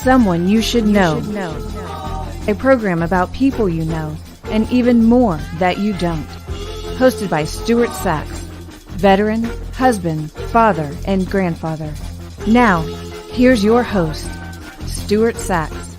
Someone You Should Know. A program about people you know and even more that you don't. Hosted by Stuart Sachs, veteran, husband, father, and grandfather. Now, here's your host, Stuart Sachs.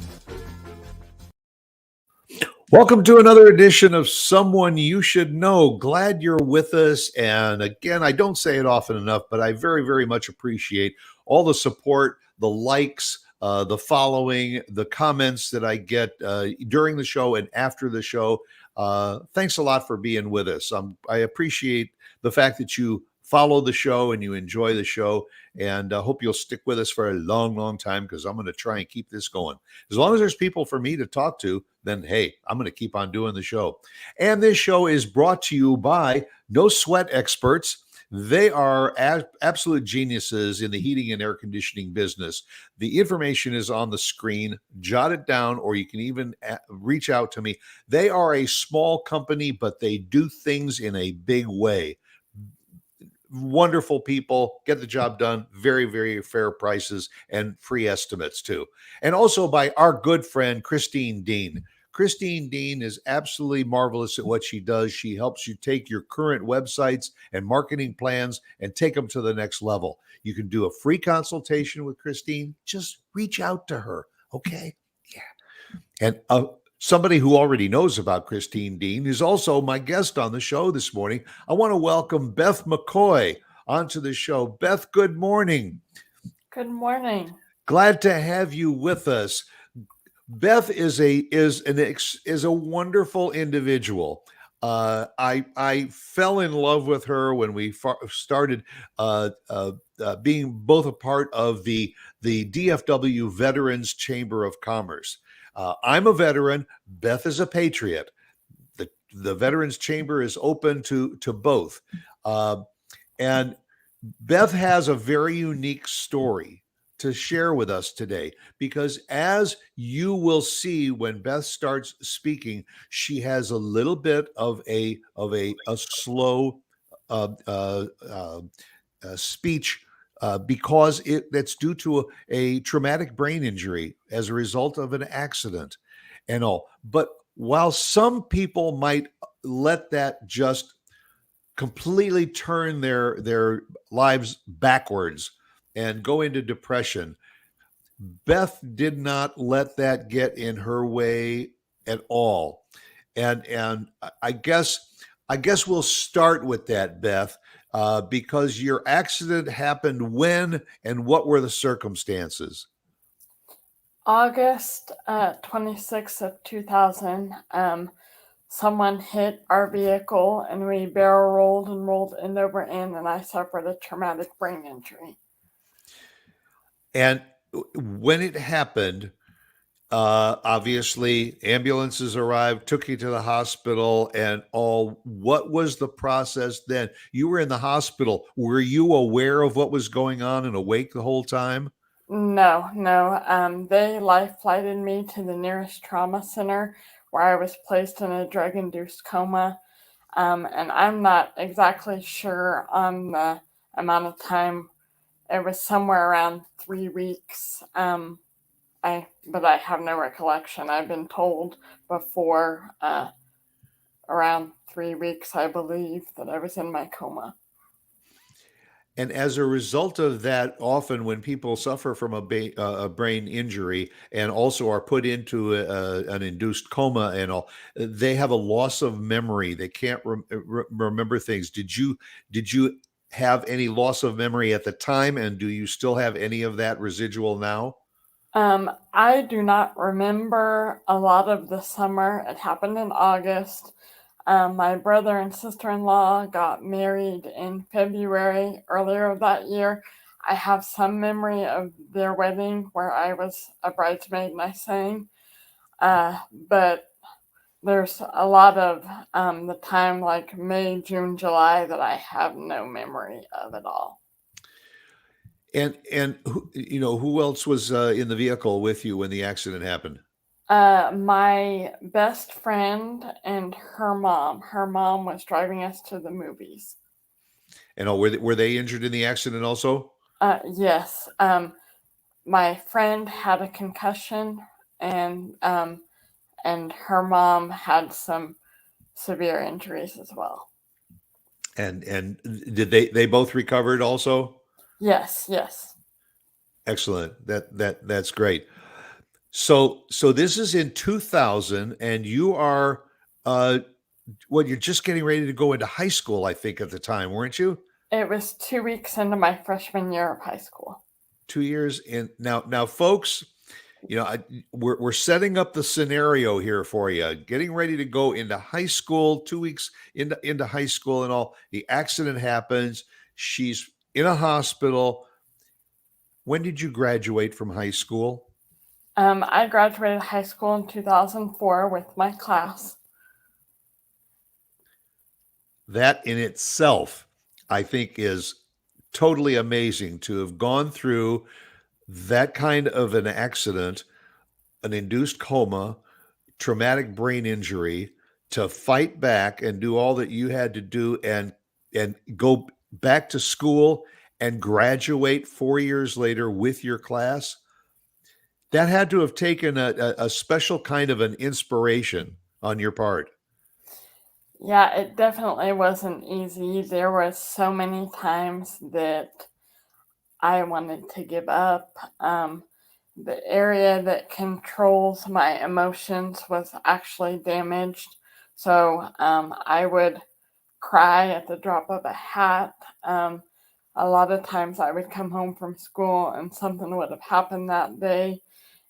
Welcome to another edition of Someone You Should Know. Glad you're with us. And again, I don't say it often enough, but I very, very much appreciate all the support, the likes, the following, the comments that I get during the show and after the show. Thanks a lot for being with us. I appreciate the fact that you follow the show and you enjoy the show, and I hope you'll stick with us for a long, long time, because I'm going to try and keep this going. As long as there's people for me to talk to, then hey, I'm going to keep on doing the show. And this show is brought to you by No Sweat Experts. They are absolute geniuses in the heating and air conditioning business. The information is on the screen. Jot it down, or you can even reach out to me. They are a small company, but they do things in a big way. Wonderful people, get the job done, very, very fair prices and free estimates too. And also by our good friend, Christine Dean. Christine Dean is absolutely marvelous at what she does. She helps you take your current websites and marketing plans and take them to the next level. You can do a free consultation with Christine. Just reach out to her, okay? Yeah. And somebody who already knows about Christine Dean is also my guest on the show this morning. I want to welcome Beth McCoy onto the show. Beth, good morning. Good morning. Glad to have you with us. Beth is a wonderful individual. I fell in love with her when we started being both a part of the DFW Veterans Chamber of Commerce. I'm a veteran. Beth is a patriot. The Veterans Chamber is open to both. And Beth has a very unique story to share with us today, because as you will see when Beth starts speaking, she has a little bit of a slow speech because that's due to a traumatic brain injury as a result of an accident and all. But while some people might let that just completely turn their lives backwards and go into depression, Beth did not let that get in her way at all. And I guess we'll start with that, Beth, because your accident happened when, and what were the circumstances? August 26th of 2000, someone hit our vehicle and we barrel rolled and rolled end over end, and I suffered a traumatic brain injury. And when it happened, obviously ambulances arrived, took you to the hospital and all. What was the process then? You were in the hospital. Were you aware of what was going on and awake the whole time? No. They life flighted me to the nearest trauma center, where I was placed in a drug-induced coma. And I'm not exactly sure on the amount of time. It was somewhere around 3 weeks. But I have no recollection. I've been told before, around 3 weeks, I believe, that I was in my coma. And as a result of that, often when people suffer from a brain injury and also are put into an induced coma and all, they have a loss of memory. They can't remember things. Did you have any loss of memory at the time, and do you still have any of that residual now? I do not remember a lot of the summer. It happened in August. My brother and sister-in-law got married in February earlier that year. I have some memory of their wedding where I was a bridesmaid and I sang. But there's a lot of the time, like May, June, July, that I have no memory of at all. And who else was in the vehicle with you when the accident happened? My best friend and her mom. Her mom was driving us to the movies. And were they injured in the accident also? Yes. my friend had a concussion, and her mom had some severe injuries as well. And did they both recovered also? Yes, yes. Excellent. That's great. So this is in 2000, and you are uh you're just getting ready to go into high school, I think, at the time, weren't you? It was 2 weeks into my freshman year of high school. 2 years in now, folks. We're setting up the scenario here for you. Getting ready to go into high school, 2 weeks into high school, and all. The accident happens. She's in a hospital. When did you graduate from high school? I graduated high school in 2004 with my class. That in itself, I think, is totally amazing to have gone through that kind of an accident, an induced coma, traumatic brain injury, to fight back and do all that you had to do, and go back to school and graduate 4 years later with your class. That had to have taken a special kind of an inspiration on your part. Yeah, it definitely wasn't easy. There were so many times that I wanted to give up. The area that controls my emotions was actually damaged. So I would cry at the drop of a hat. A lot of times I would come home from school and something would have happened that day,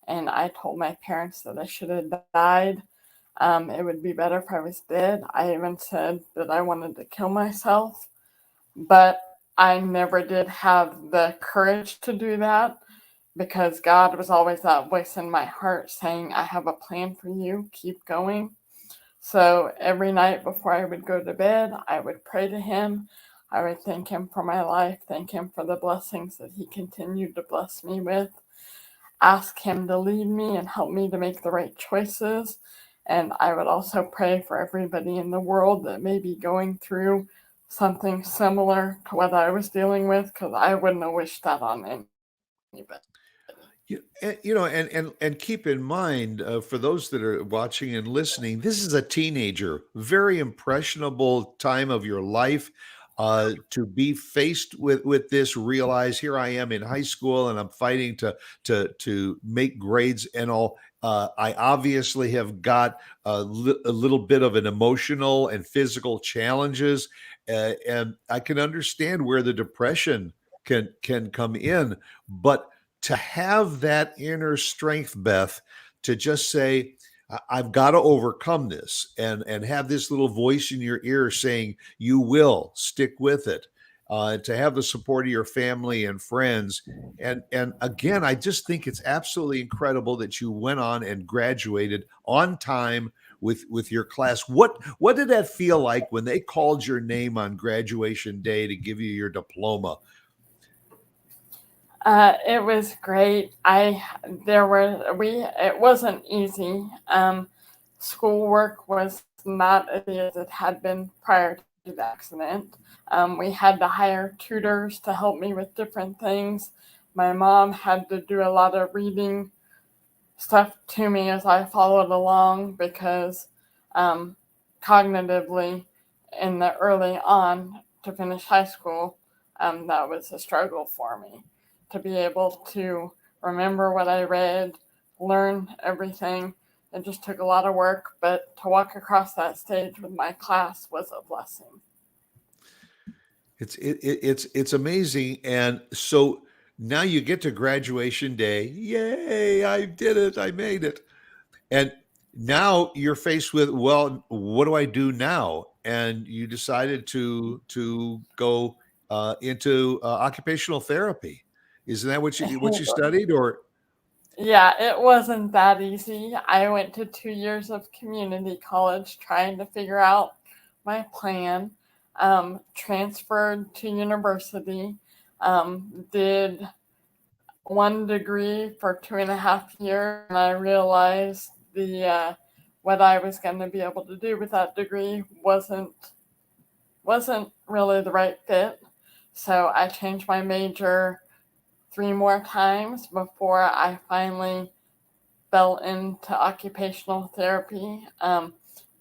and I told my parents that I should have died. It would be better if I was dead. I even said that I wanted to kill myself, but I never did have the courage to do that because God was always that voice in my heart saying, I have a plan for you, keep going. So every night before I would go to bed, I would pray to Him. I would thank Him for my life, thank Him for the blessings that He continued to bless me with, ask Him to lead me and help me to make the right choices. And I would also pray for everybody in the world that may be going through something similar to what I was dealing with, because I wouldn't have wished that on anybody. And keep in mind, for those that are watching and listening, this is a teenager, very impressionable time of your life. To be faced with this, realize here I am in high school and I'm fighting to make grades and all. I obviously have got a little bit of an emotional and physical challenges, and I can understand where the depression can come in, but to have that inner strength, Beth, to just say, I've got to overcome this, and have this little voice in your ear saying, you will stick with it, to have the support of your family and friends. And again, I just think it's absolutely incredible that you went on and graduated on time with your class. What did that feel like when they called your name on graduation day to give you your diploma? It was great. It wasn't easy. Schoolwork was not as easy as it had been prior to the accident. We had to hire tutors to help me with different things. My mom had to do a lot of reading stuff to me as I followed along because um, cognitively, in the early on to finish high school, that was a struggle for me to be able to remember what I read, learn everything. It just took a lot of work, but to walk across that stage with my class was a blessing. It's amazing. And so now you get to graduation day. Yay, I did it. I made it. And now you're faced with, well, what do I do now? And you decided to go into occupational therapy. Isn't that what you studied? Or Yeah, it wasn't that easy. I went to 2 years of community college trying to figure out my plan, transferred to university, did one degree for 2.5 years, and I realized what I was going to be able to do with that degree wasn't really the right fit. So I changed my major 3 more times before I finally fell into occupational therapy.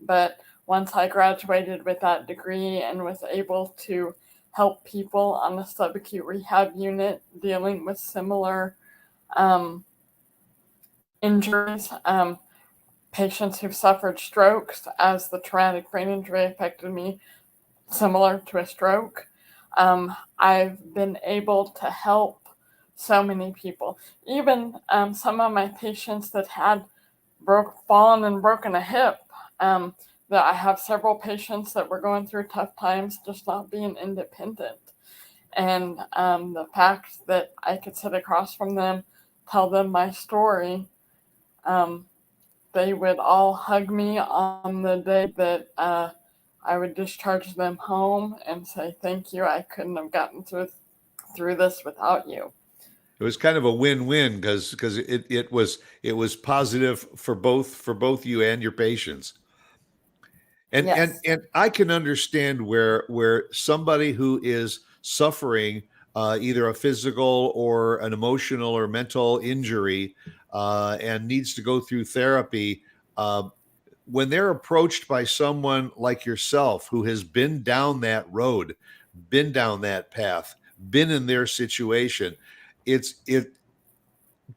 But once I graduated with that degree and was able to help people on the subacute rehab unit dealing with similar um, injuries, patients who've suffered strokes, as the traumatic brain injury affected me similar to a stroke. I've been able to help so many people. Even some of my patients that had fallen and broken a hip. That I have several patients that were going through tough times, just not being independent. And the fact that I could sit across from them, tell them my story, um, they would all hug me on the day that I would discharge them home and say, "Thank you. I couldn't have gotten through this without you." It was kind of a win-win because it was positive for both you and your patients. And Yes. and I can understand where somebody who is suffering either a physical or an emotional or mental injury and needs to go through therapy, uh, when they're approached by someone like yourself who has been down that road, been down that path, been in their situation, it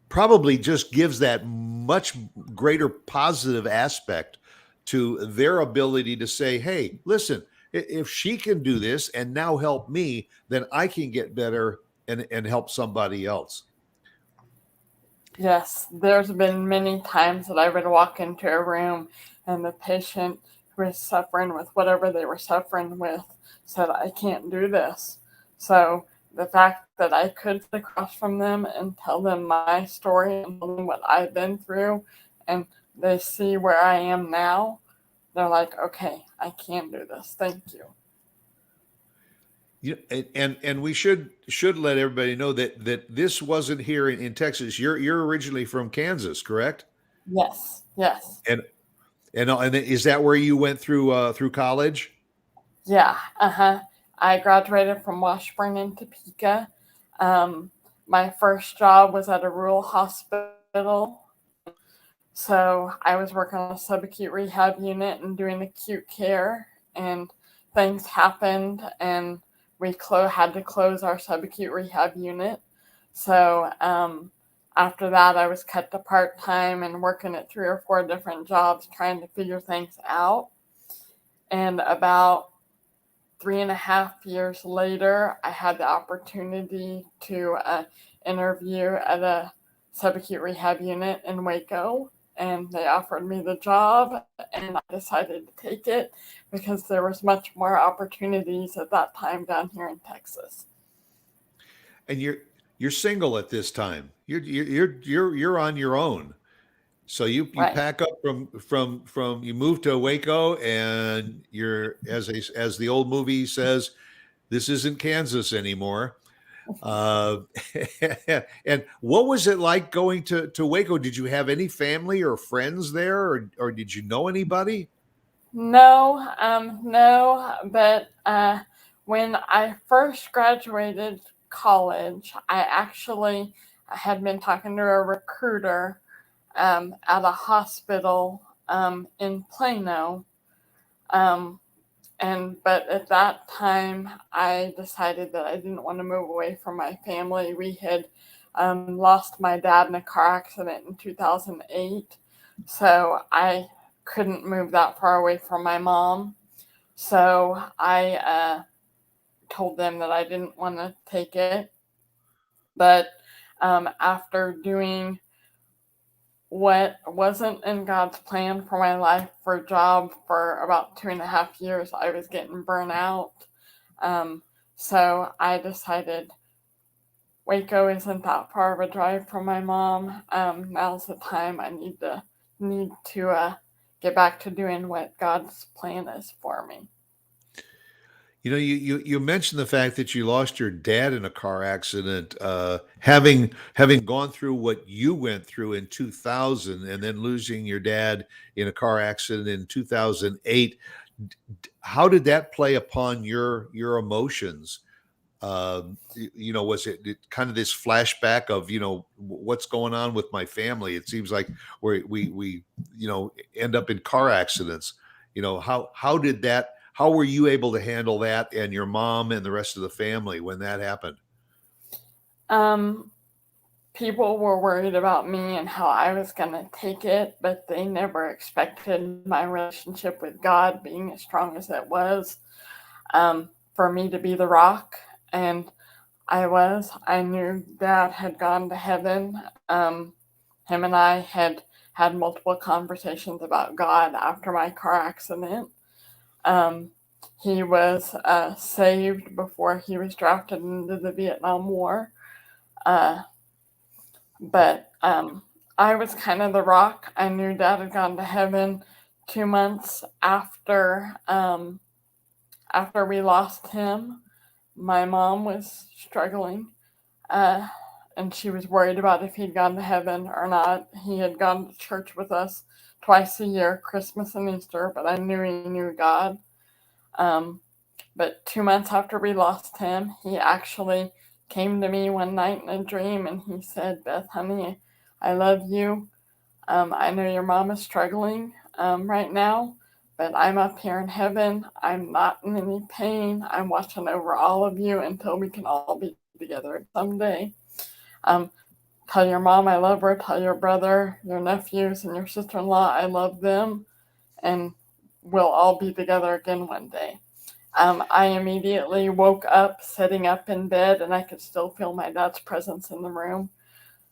probably just gives that much greater positive aspect to their ability to say, hey, listen, if she can do this and now help me, then I can get better and help somebody else. Yes, there's been many times that I would walk into a room and the patient who is suffering with whatever they were suffering with said, "I can't do this." So the fact that I could sit across from them and tell them my story and tell them what I've been through, and they see where I am now, they're like, "Okay, I can do this. Thank you." And we should let everybody know that this wasn't here in Texas. You're originally from Kansas, correct? Yes, yes. And and is that where you went through college? Yeah, uh-huh. I graduated from Washburn in Topeka. Um, my first job was at a rural hospital. So I was working on a subacute rehab unit and doing acute care, and things happened, and we had to close our subacute rehab unit. So after that, I was cut to part time and working at 3 or 4 different jobs trying to figure things out. And about 3.5 years later, I had the opportunity to interview at a subacute rehab unit in Waco, and they offered me the job, and I decided to take it because there was much more opportunities at that time down here in Texas. And you're single at this time. You're on your own. So you Right. pack up from you move to Waco, and you're, as the old movie says, this isn't Kansas anymore. Uh, and what was it like going to Waco? Did you have any family or friends there, or did you know anybody? No, but when I first graduated college, I actually had been talking to a recruiter at a hospital in Plano. Um, but at that time, I decided that I didn't want to move away from my family. We had lost my dad in a car accident in 2008, so I couldn't move that far away from my mom. So I told them that I didn't want to take it. But after doing what wasn't in God's plan for my life for a job for about 2.5 years, I was getting burnt out. Um, so I decided Waco isn't that far of a drive from my mom. Now's the time I need to get back to doing what God's plan is for me. You mentioned the fact that you lost your dad in a car accident, having gone through what you went through in 2000, and then losing your dad in a car accident in 2008. How did that play upon your emotions? Was it kind of this flashback of, what's going on with my family? It seems like we end up in car accidents. How were you able to handle that, and your mom and the rest of the family, when that happened? Um, People were worried about me and how I was going to take it, but they never expected my relationship with God being as strong as it was, for me to be the rock. And I was. I knew Dad had gone to heaven. Him and I had had multiple conversations about God after my car accident. Um, he was saved before he was drafted into the Vietnam War. Uh, but I was kind of the rock. I knew Dad had gone to heaven 2 months after we lost him. My mom was struggling, uh, and she was worried about if he'd gone to heaven or not. He had gone to church with us twice a year, Christmas and Easter, but I knew he knew God. Um, but 2 months after we lost him, he actually came to me one night in a dream and he said, "Beth, honey, I love you. I know your mom is struggling right now, but I'm up here in heaven. I'm not in any pain. I'm watching over all of you until we can all be together someday. Um, Tell your mom I love her. Tell your brother, your nephews, and your sister-in-law I love them, and we'll all be together again one day." I immediately woke up, sitting up in bed, and I could still feel my dad's presence in the room.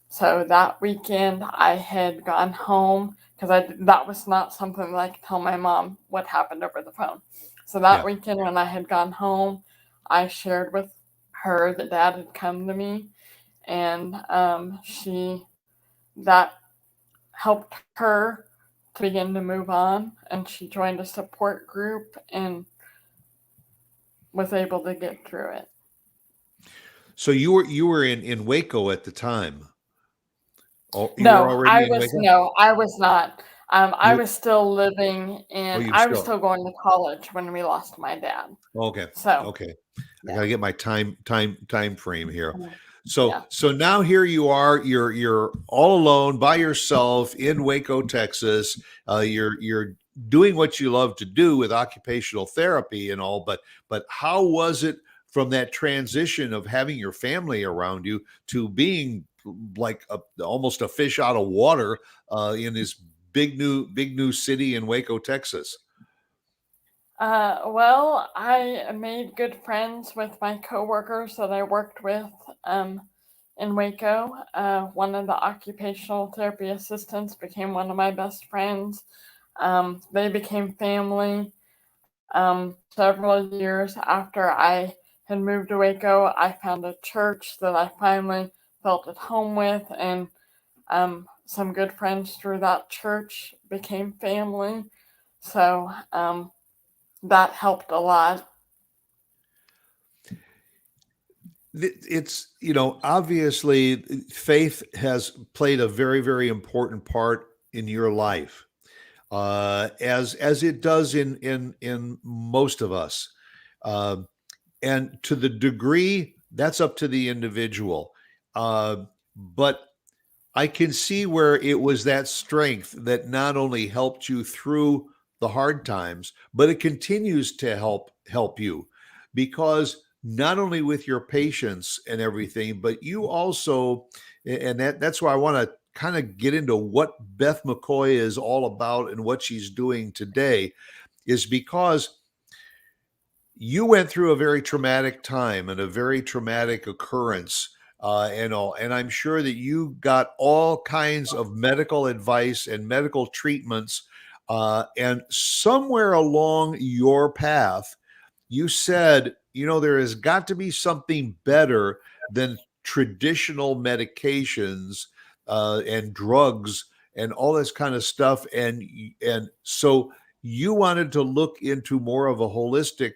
So that weekend, I had gone home because that was not something that I could tell my mom what happened over the phone. So that Yeah. weekend, when I had gone home, I shared with her that Dad had come to me, and that helped her to begin to move on, and she joined a support group and was able to get through it. So you were in Waco at the time. Oh, you were already in Waco? No, I was not. I You was still living Oh, in. you I was still. still going to college when we lost my dad. Okay. So Okay. I yeah, gotta get my time frame here. So yeah, so now here you are. You're all alone by yourself in Waco, Texas. You're doing what you love to do with occupational therapy and all. But how was it from that transition of having your family around you to being like almost a fish out of water in this big new city in Waco, Texas? Well, I made good friends with my coworkers that I worked with in Waco. One of the occupational therapy assistants became one of my best friends. They became family. Several years after I had moved to Waco, I found a church that I finally felt at home with, and some good friends through that church became family. So that helped a lot. It's, obviously faith has played a very, very important part in your life, as it does in most of us. Uh, and to the degree that's up to the individual. But I can see where it was that strength that not only helped you through the hard times, but it continues to help you, because not only with your patience and everything, but you also, and that's why I want to kind of get into what Beth McCoy is all about and what she's doing today, is because you went through a very traumatic time and a very traumatic occurrence, and all, and I'm sure that you got all kinds of medical advice and medical treatments, and somewhere along your path you said, there has got to be something better than traditional medications, and drugs and all this kind of stuff, and so you wanted to look into more of a holistic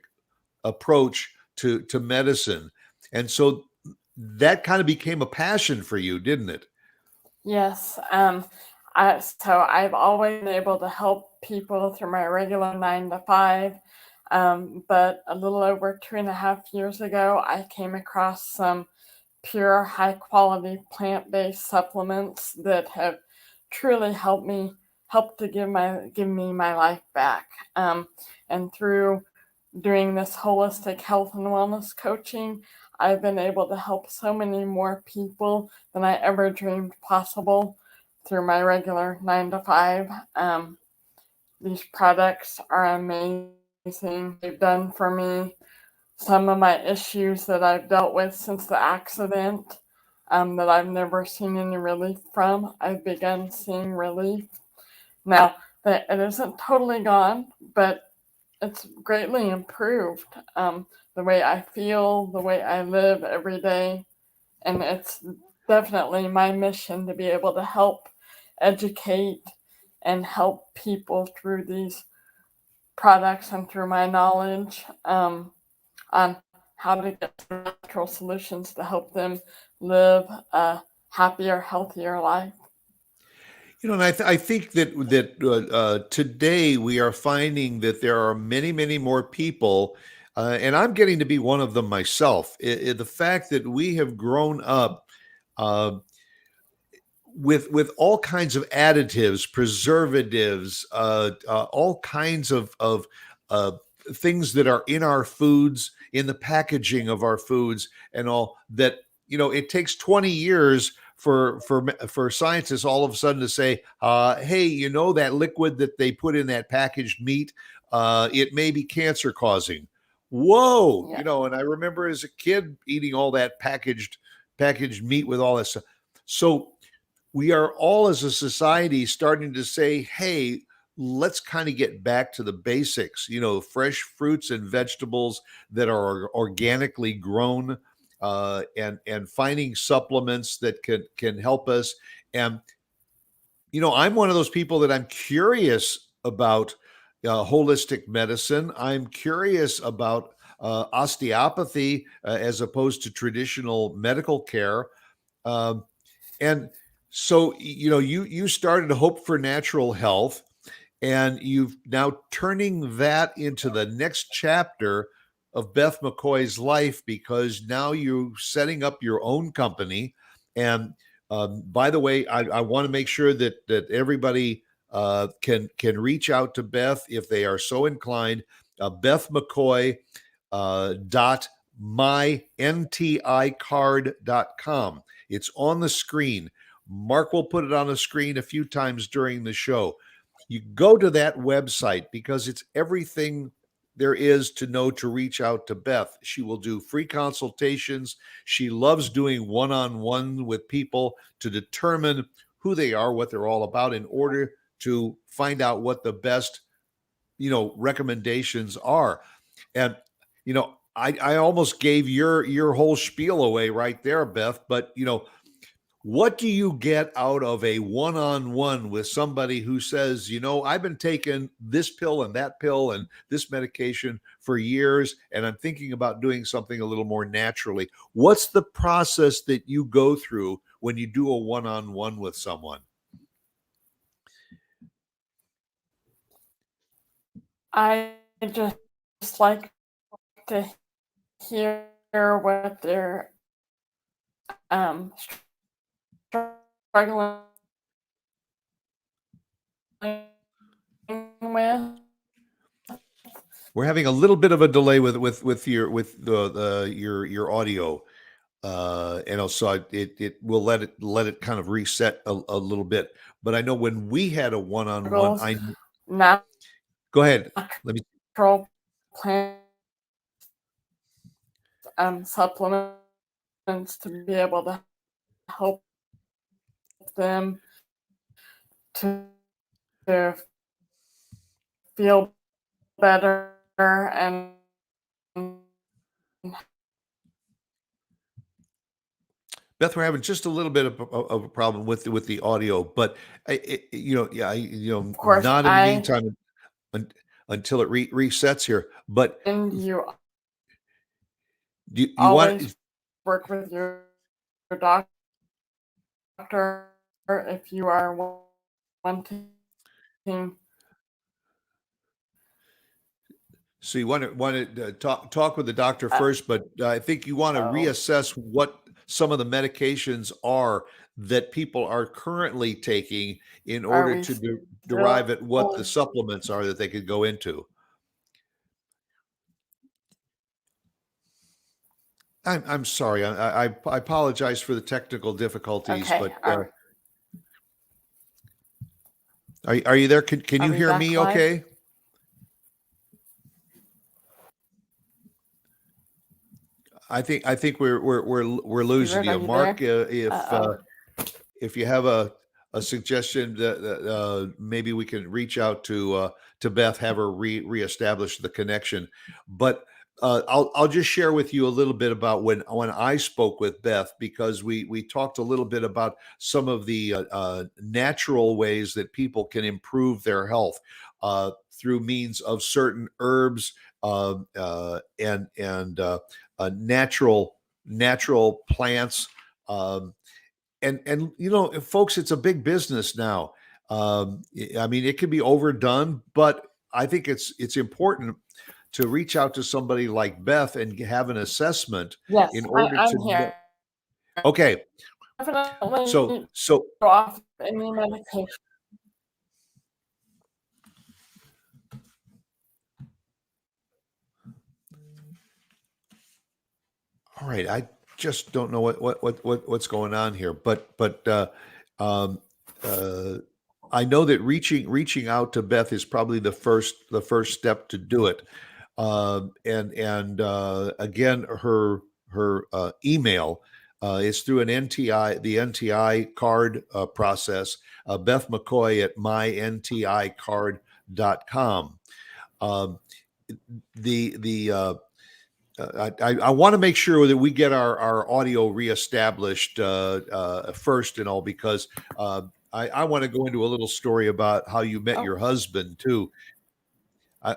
approach to medicine. And so that kind of became a passion for you, didn't it? Yes. So I've always been able to help people through my regular 9 to 5. But a little over 2.5 years ago, I came across some pure, high quality plant based supplements that have truly helped to give me my life back. And through doing this holistic health and wellness coaching, I've been able to help so many more people than I ever dreamed possible through my regular 9 to 5. These products are amazing. They've done for me some of my issues that I've dealt with since the accident, that I've never seen any relief from. I've begun seeing relief. Now, that it isn't totally gone, but it's greatly improved, the way I feel, the way I live every day. And it's definitely my mission to be able to help educate and help people through these products and through my knowledge, on how to get natural solutions to help them live a happier, healthier life. And I think that today we are finding that there are many, many more people, and I'm getting to be one of them myself. The fact that we have grown up uh, with all kinds of additives, preservatives, all kinds of things that are in our foods, in the packaging of our foods, and all that. It takes 20 years for scientists all of a sudden to say, "Hey, that liquid that they put in that packaged meat, it may be cancer causing." Whoa, Yeah. and I remember as a kid eating all that packaged meat with all that stuff. So we are all as a society starting to say, hey, let's kind of get back to the basics, fresh fruits and vegetables that are organically grown, and finding supplements that can help us. And I'm one of those people that I'm curious about holistic medicine. I'm curious about osteopathy as opposed to traditional medical care. Um, and so, you started Hope for Natural Health, and you've now turning that into the next chapter of Beth McCoy's life, because now you're setting up your own company. And by the way, I want to make sure that everybody can reach out to Beth if they are so inclined. Beth McCoy dot mynticard.com. It's on the screen. Mark will put it on the screen a few times during the show. You go to that website because it's everything there is to know to reach out to Beth. She will do free consultations. She loves doing one-on-one with people to determine who they are, what they're all about, in order to find out what the best, recommendations are. And I almost gave your whole spiel away right there, Beth. But what do you get out of a one-on-one with somebody who says, I've been taking this pill and that pill and this medication for years, and I'm thinking about doing something a little more naturally? What's the process that you go through when you do a one-on-one with someone? I just like to hear what they're struggling with. We're having a little bit of a delay with your audio, and also it will let it kind of reset a little bit. But I know when we had a one-on-one, Struggles, natural go ahead. Let me. plant supplements to be able to help them to, to feel better and Beth, we're having just a little bit of a problem with the audio, but of course not in the I meantime until it resets here. But and you you want. always work with your doctor if you are wanting So you want to talk with the doctor Uh, first, but I think you want to oh, reassess what some of the medications are that people are currently taking in are order we to still? derive at what the supplements are that they could go into. I'm sorry. I apologize for the technical difficulties, Okay. but are you there? Can Are you we hear back me? live? Okay. I think we're losing Stuart, are you, you Mark. there? If Uh if you have a suggestion that maybe we can reach out to Beth, have her reestablish the connection. But I'll just share with you a little bit about when I spoke with Beth, because we talked a little bit about some of the natural ways that people can improve their health through means of certain herbs and natural plants. Um, and folks, it's a big business now. I mean, it can be overdone, but I think it's important to reach out to somebody like Beth and have an assessment yes, in order I'm to know. here. Okay, so Definitely so go off any medication. all right, I just don't know what's going on here, but um, uh, I know that reaching out to Beth is probably the first step to do it. And again, her email is through an NTI, the NTI card process. Beth McCoy at myNTIcard.com. Um, I want to make sure that we get our audio reestablished first and all, because I want to go into a little story about how you met Oh, your husband too.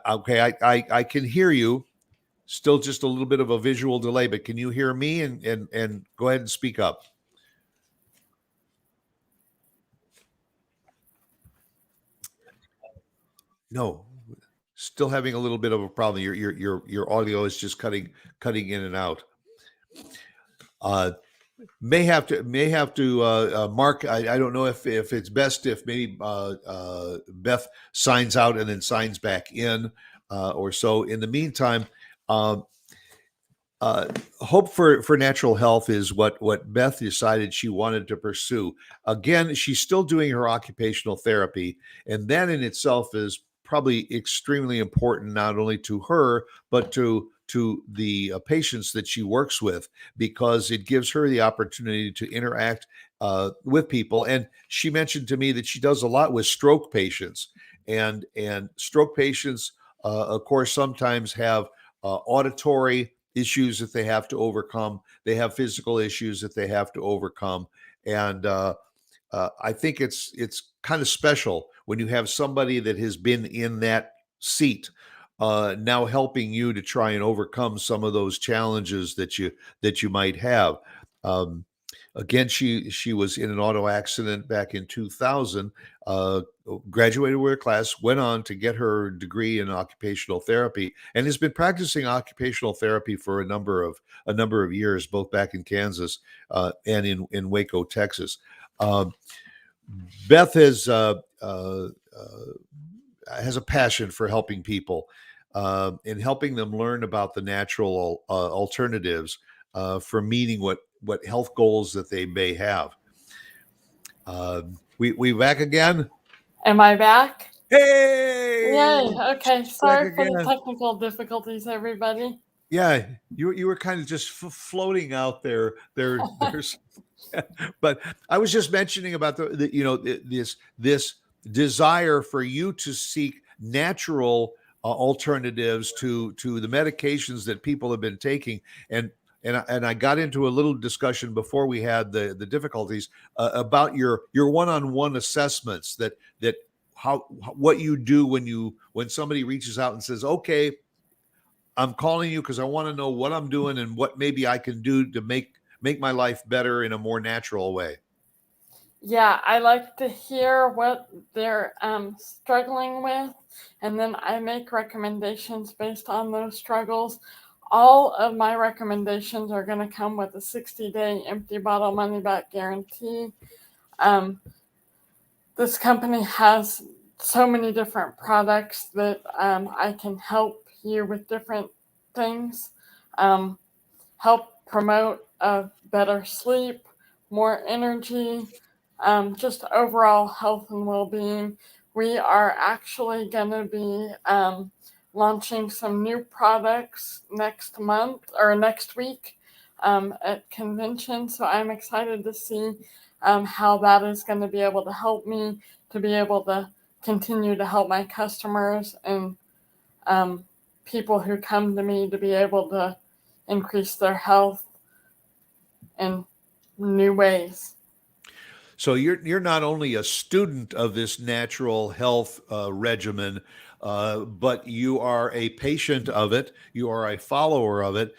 Okay, I can hear you. Still just a little bit of a visual delay, but can you hear me? And go ahead and speak up. No, still having a little bit of a problem. Your audio is just cutting in and out. Uh, may have to Mark. I don't know if it's best if maybe Beth signs out and then signs back in, or so. In the meantime, um, uh, hope for natural health is what Beth decided she wanted to pursue. Again, she's still doing her occupational therapy, and that in itself is probably extremely important, not only to her but to the patients that she works with, because it gives her the opportunity to interact with people. And she mentioned to me that she does a lot with stroke patients, and stroke patients, of course, sometimes have auditory issues that they have to overcome. They have physical issues that they have to overcome, and I think it's kind of special when you have somebody that has been in that seat now helping you to try and overcome some of those challenges that you might have. Um, Again, she was in an auto accident back in 2000. Uh, Graduated with a class, went on to get her degree in occupational therapy, and has been practicing occupational therapy for a number of years, both back in Kansas and in Waco, Texas. Um, Beth has a passion for helping people and helping them learn about the natural alternatives for meeting what health goals that they may have. We back again. am I back? Hey, Yay. Okay. back Sorry for the again. technical difficulties, everybody. Yeah, you were kind of just floating out there's but I was just mentioning about this desire for you to seek natural alternatives to the medications that people have been taking. And I got into a little discussion before we had the difficulties about your one-on-one assessments, that how what you do when somebody reaches out and says, okay, I'm calling you because I want to know what I'm doing and what maybe I can do to make my life better in a more natural way. Yeah, I like to hear what they're struggling with, and then I make recommendations based on those struggles. All of my recommendations are going to come with a 60-day empty bottle money back guarantee. Um, this company has so many different products that I can help you with different things. Um, Help promote better sleep, more energy, just overall health and well being. We are actually going to be launching some new products next month or next week at convention. So I'm excited to see how that is going to be able to help me to be able to continue to help my customers and um, people who come to me to be able to increase their health in new ways. So you're not only a student of this natural health regimen, but you are a patient of it. You are a follower of it.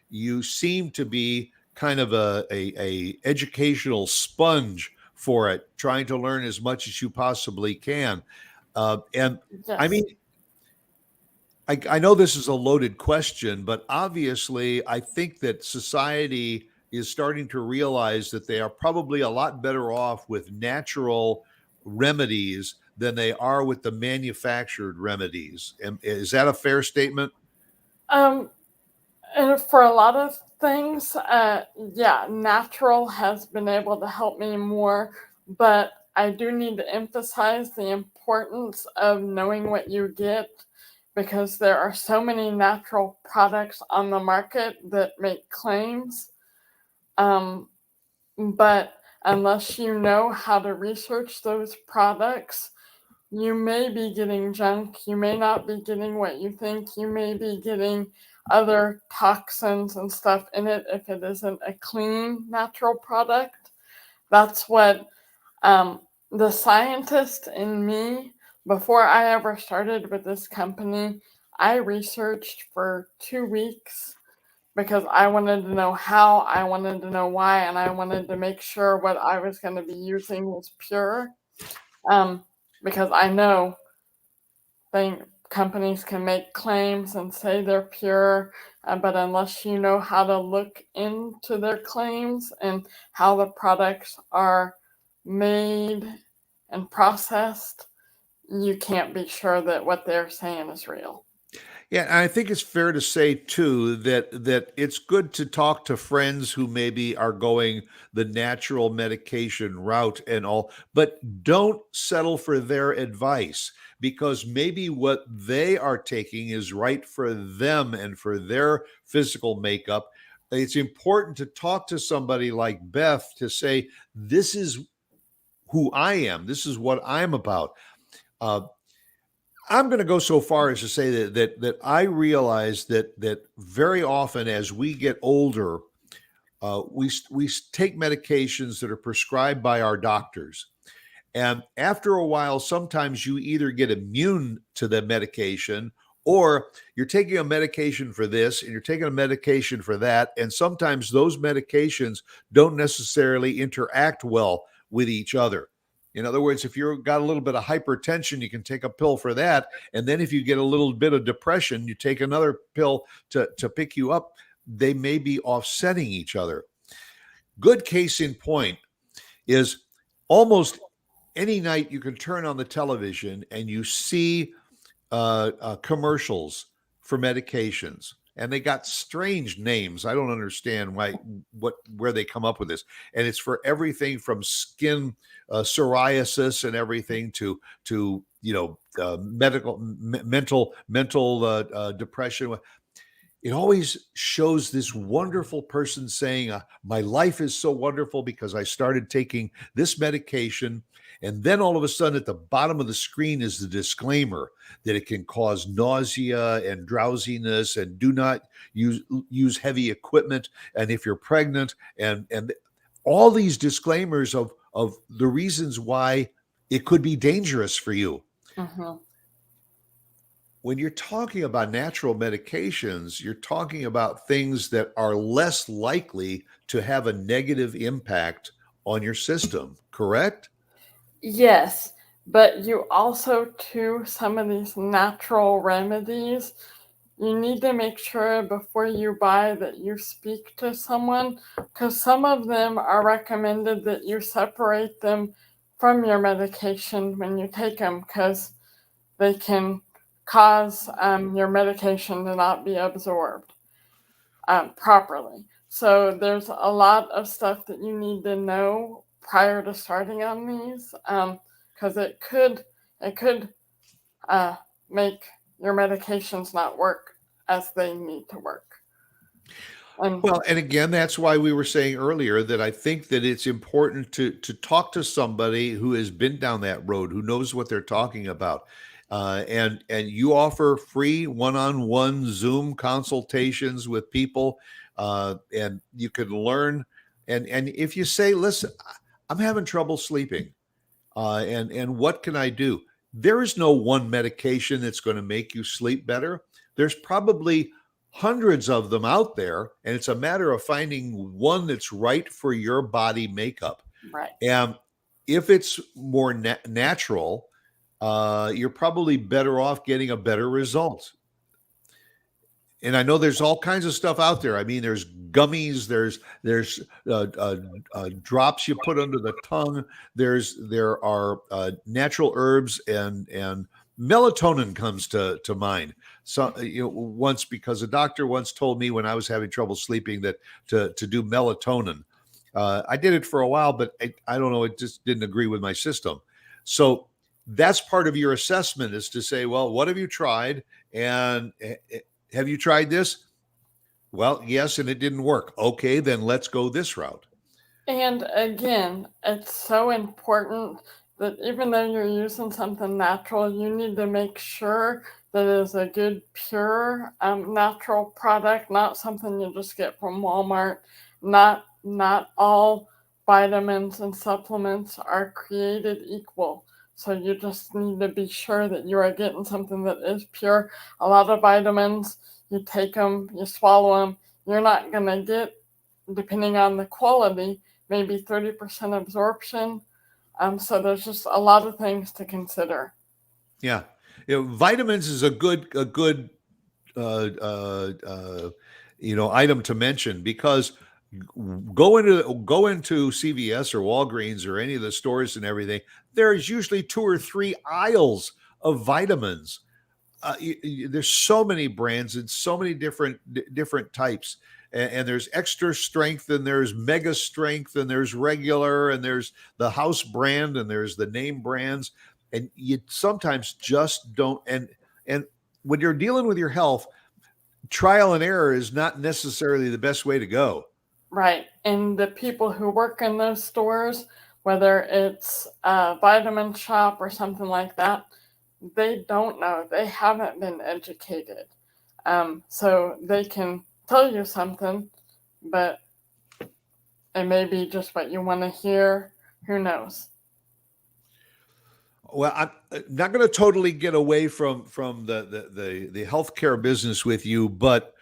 You seem to be kind of a educational sponge for it, trying to learn as much as you possibly can. And I Yes. mean, I know this is a loaded question, but obviously, I think that society is starting to realize that they are probably a lot better off with natural remedies than they are with the manufactured remedies. Is that a fair statement? Um, and for a lot of things, yeah, natural has been able to help me more, but I do need to emphasize the importance of knowing what you get because there are so many natural products on the market that make claims. Um, but unless you know how to research those products, you may be getting junk. You may not be getting what you think. You may be getting other toxins and stuff in it if it isn't a clean natural product. That's what um, the scientist in me, before I ever started with this company, I researched for 2 weeks because I wanted to know how, I wanted to know why, and I wanted to make sure what I was going to be using was pure. Um, because I know companies can make claims and say they're pure, but unless you know how to look into their claims and how the products are made and processed, you can't be sure that what they're saying is real. Yeah, and I think it's fair to say too that it's good to talk to friends who maybe are going the natural medication route and all, but don't settle for their advice because maybe what they are taking is right for them and for their physical makeup. It's important to talk to somebody like Beth to say, this is who I am, this is what I'm about. Uh, I'm going to go so far as to say that I realize that very often as we get older, we take medications that are prescribed by our doctors, and after a while, sometimes you either get immune to the medication, or you're taking a medication for this and you're taking a medication for that, and sometimes those medications don't necessarily interact well with each other. In other words, if you've got a little bit of hypertension, you can take a pill for that. And then if you get a little bit of depression, you take another pill to pick you up. They may be offsetting each other. Good case in point is almost any night you can turn on the television and you see commercials for medications, and they got strange names. I don't understand where they come up with this. And it's for everything from skin psoriasis and everything to mental depression. It always shows this wonderful person saying, my life is so wonderful because I started taking this medication. And then all of a sudden, at the bottom of the screen is the disclaimer that it can cause nausea and drowsiness, and do not use heavy equipment. And if you're pregnant, and all these disclaimers of the reasons why it could be dangerous for you. Mhm. When you're talking about natural medications, you're talking about things that are less likely to have a negative impact on your system, correct? Yes, but you also, too, some of these natural remedies, you need to make sure before you buy that you speak to someone, because some of them are recommended that you separate them from your medication when you take them, because they can cause your medication to not be absorbed properly. So there's a lot of stuff that you need to know prior to starting on these, because it could make your medications not work as they need to work. And Well, and again, that's why we were saying earlier that I think that it's important to talk to somebody who has been down that road, who knows what they're talking about. And you offer free one-on-one Zoom consultations with people, and you can learn. And if you say, "Listen, I'm having trouble sleeping," and what can I do? There is no one medication that's going to make you sleep better. There's probably hundreds of them out there, and it's a matter of finding one that's right for your body makeup. right. And if it's more natural, you're probably better off getting a better result. And I know there's all kinds of stuff out there. I mean, there's gummies, there's drops you put under the tongue. There are natural herbs, and melatonin comes to mind. So once, because a doctor once told me when I was having trouble sleeping that to do melatonin. I did it for a while, but I don't know, it just didn't agree with my system. So that's part of your assessment, is to say, well, what have you tried, and have you tried this? Well, yes, and it didn't work. Okay, then let's go this route. And again, it's so important that even though you're using something natural, you need to make sure that it is a good, pure, natural product, not something you just get from Walmart. Not all vitamins and supplements are created equal. So you just need to be sure that you are getting something that is pure. A lot of vitamins, you take them, you swallow them, you're not going to get, depending on the quality, maybe 30% absorption. So there's just a lot of things to consider. Yeah, vitamins is a good uh, uh, uh, item to mention, because go into CVS or Walgreens or any of the stores and everything. There's usually 2 or 3 aisles of vitamins. There's so many brands and so many different types, and there's extra strength, and there's mega strength, and there's regular, and there's the house brand, and there's the name brands, and you sometimes just don't. And when you're dealing with your health, trial and error is not necessarily the best way to go. Right. And the people who work in those stores, whether it's a vitamin shop or something like that, they don't know. They haven't been educated. So they can tell you something, but it may be just what you want to hear. Who knows? Well, I'm not going to totally get away from the healthcare business with you, but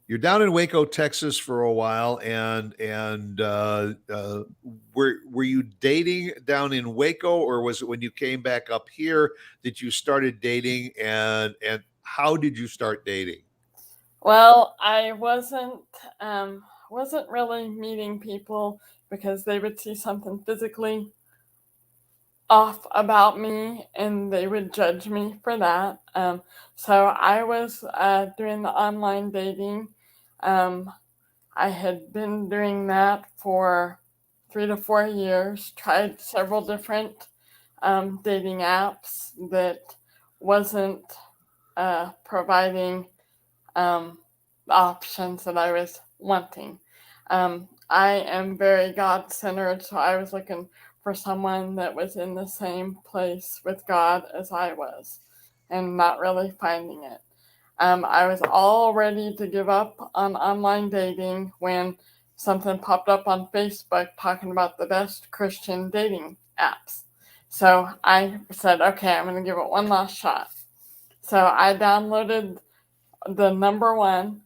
you're down in Waco, Texas for a while, and were you dating down in Waco, or was it when you came back up here that you started dating, and how did you start dating? Well, I wasn't really meeting people because they would see something physically off about me and they would judge me for that. So I was doing the online dating. Um, I had been doing that for 3 to 4 years, tried several different dating apps that wasn't providing the options that I was wanting. I am very God centered, so I was looking for someone that was in the same place with God as I was, and not really finding it. I was all ready to give up on online dating when something popped up on Facebook talking about the best Christian dating apps. So I said, okay, I'm going to give it one last shot. So I downloaded the number one,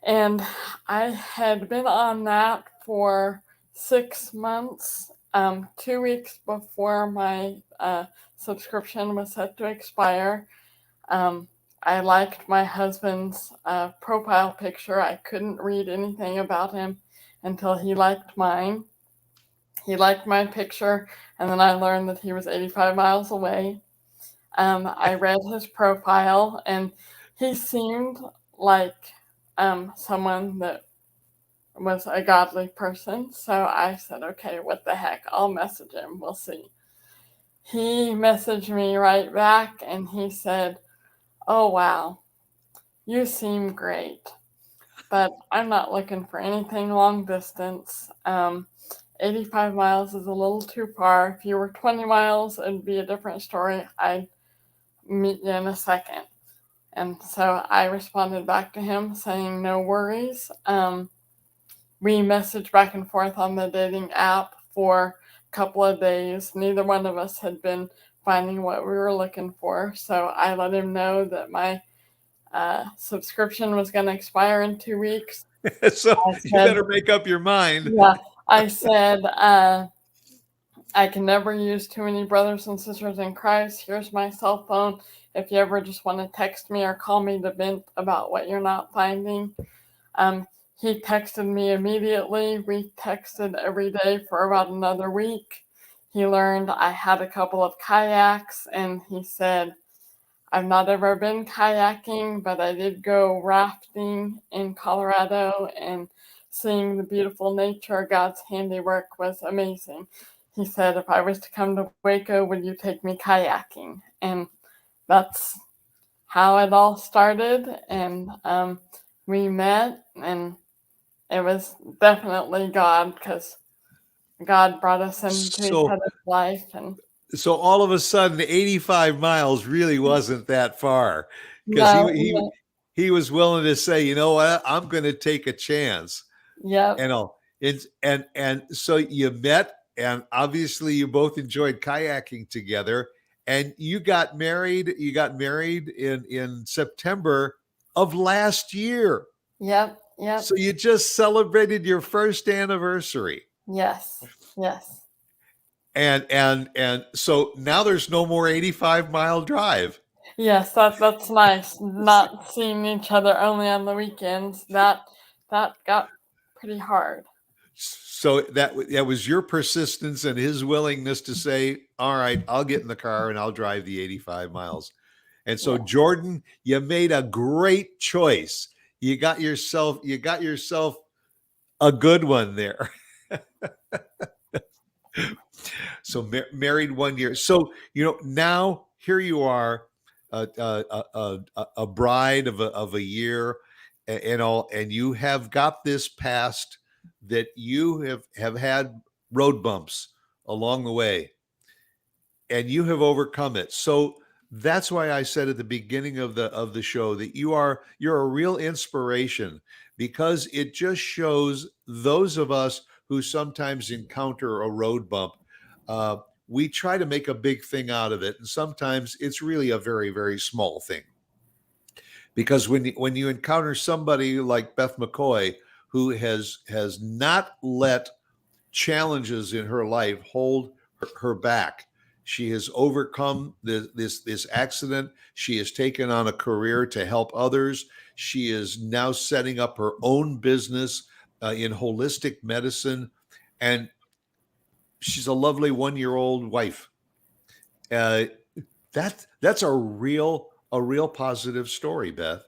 and I had been on that for 6 months, 2 weeks before my subscription was set to expire, um, I liked my husband's profile picture. I couldn't read anything about him until he liked mine. He liked my picture, and then I learned that he was 85 miles away. I read his profile, and he seemed like someone that was a godly person. So I said, okay, what the heck? I'll message him. We'll see. He messaged me right back, and he said, oh, wow, you seem great, but I'm not looking for anything long distance. 85 miles is a little too far. If you were 20 miles, it'd be a different story. I'd meet you in a second. And so I responded back to him saying, no worries. We messaged back and forth on the dating app for a couple of days. Neither one of us had been finding what we were looking for. So I let him know that my subscription was going to expire in 2 weeks. So you better make up your mind. Yeah, I said, I can never use too many brothers and sisters in Christ. Here's my cell phone. If you ever just want to text me or call me to vent about what you're not finding. He texted me immediately. We texted every day for about another week. He learned I had a couple of kayaks, and he said, I've not ever been kayaking, but I did go rafting in Colorado, and seeing the beautiful nature, God's handiwork was amazing. He said, if I was to come to Waco, would you take me kayaking? And that's how it all started. And we met, and it was definitely God, because God brought us into each other's life. And so all of a sudden, 85 miles really wasn't that far, because he was willing to say, you know what, I'm going to take a chance. Yeah. And so you met, and obviously you both enjoyed kayaking together, and you got married. You got married in September of last year. Yep. Yep. So you just celebrated your first anniversary. Yes. Yes. And so now there's no more 85-mile drive. Yes, that's nice. Not seeing each other only on the weekends. That got pretty hard. So that was your persistence and his willingness to say, all right, I'll get in the car and I'll drive the 85 miles. And so, Jordan, you made a great choice. You got yourself a good one there. So married 1 year. So, now here you are, a bride of a year, and you have got this past that you have had road bumps along the way, and you have overcome it. So that's why I said at the beginning of the show that you're a real inspiration, because it just shows those of us who sometimes encounter a road bump. We try to make a big thing out of it, and sometimes it's really a very, very small thing. Because when you encounter somebody like Beth McCoy, who has not let challenges in her life hold her back, she has overcome this accident. She has taken on a career to help others. She is now setting up her own business in holistic medicine, and she's a lovely 1-year-old wife. That's a real positive story, Beth.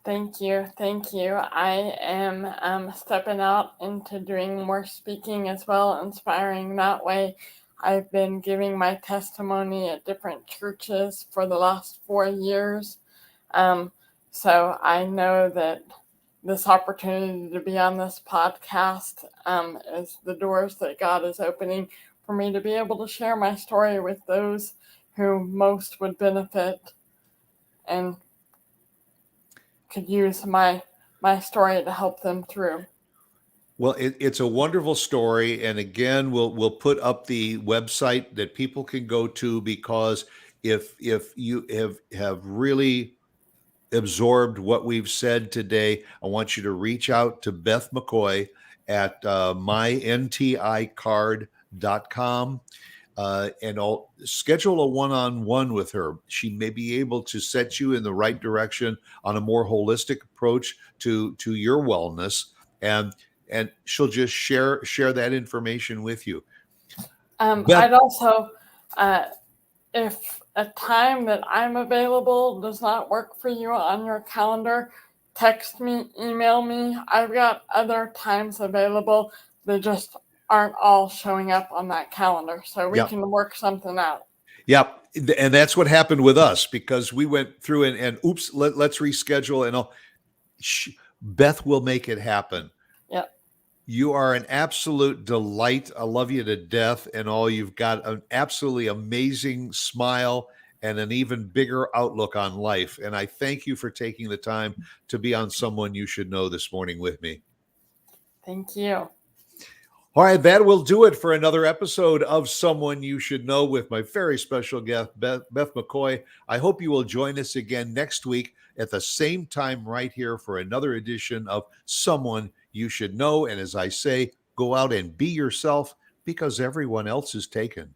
Thank you. I am stepping out into doing more speaking as well, inspiring that way. I've been giving my testimony at different churches for the last 4 years. So I know that this opportunity to be on this podcast is the doors that God is opening for me to be able to share my story with those who most would benefit and could use my story to help them through. Well, it's a wonderful story, and again, we'll put up the website that people can go to, because if you have really absorbed what we've said today, I want you to reach out to Beth McCoy at mynticard.com. And I'll schedule a one-on-one with her. She may be able to set you in the right direction on a more holistic approach to your wellness, and she'll just share that information with you. I'd also, if a time that I'm available does not work for you on your calendar, text me, email me. I've got other times available. They just aren't all showing up on that calendar, so we can work something out. Yep. And that's what happened with us, because we went through and oops, let's reschedule, and Beth will make it happen. Yep. You are an absolute delight. I love you to death and all. You've got an absolutely amazing smile and an even bigger outlook on life. And I thank you for taking the time to be on Someone You Should Know this morning with me. Thank you. All right, that will do it for another episode of Someone You Should Know with my very special guest, Beth McCoy. I hope you will join us again next week at the same time right here for another edition of Someone You Should Know. And as I say, go out and be yourself, because everyone else is taken.